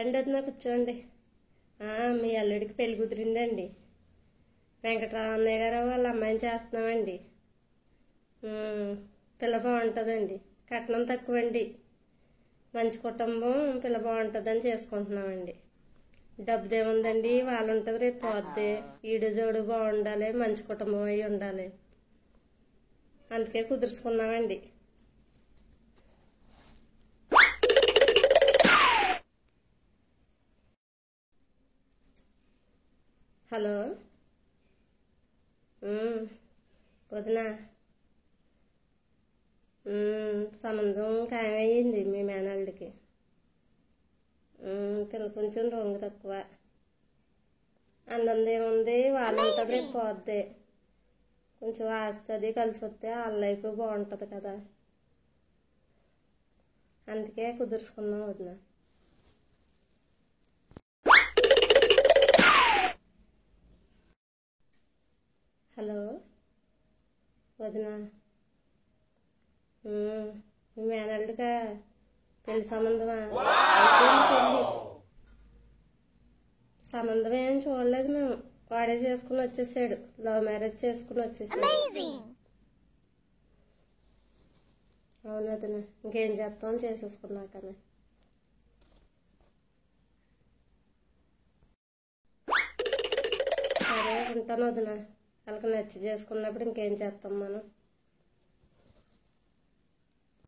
రండి వదిన కూర్చోండి. మీ అల్లుడికి పెళ్లి కుదిరిందండి. వెంకటరామయ్య గారు వాళ్ళ అమ్మాయిని చేస్తున్నామండి. పిల్ల బాగుంటుందండి. కట్నం తక్కువండి. మంచి కుటుంబం, పిల్ల బాగుంటుందని చేసుకుంటున్నామండి. డబ్బుదేముందండి, వాళ్ళు ఉంటుంది రేపు పోద్ది. ఈడు జోడు బాగుండాలి, మంచి కుటుంబం అయి ఉండాలి. అందుకే కుదుర్చుకున్నామండి. హలో వదినా, సంబంధం ఖాయమయ్యింది మీ మేనల్లుడికి. పిల్ల కొంచెం రంగు తక్కువ. అందందేముంది, వాళ్ళు ఉంటుంది రేపు పోద్ది. కొంచెం ఆస్తుంది, కలిసి వస్తే వాళ్ళ లైఫ్ బాగుంటుంది కదా, అందుకే కుదుర్చుకున్నాం వదినా. హలో వదినా, మీ మేనల్లుడిగా పెళ్లి సంబంధమా? పెళ్లి సంబంధం ఏం చూడలేదు మేము. వాడే చేసుకుని వచ్చేసాడు. లవ్ మ్యారేజ్ చేసుకుని వచ్చేసాడు. అవును వదినా, ఇంకేం చేస్తాం, చేసేసుకున్నాకనే. సరే ఉంటాను వదినా. వాళ్ళకి నచ్చి చేసుకున్నప్పుడు ఇంకేం చేస్తాం మనం.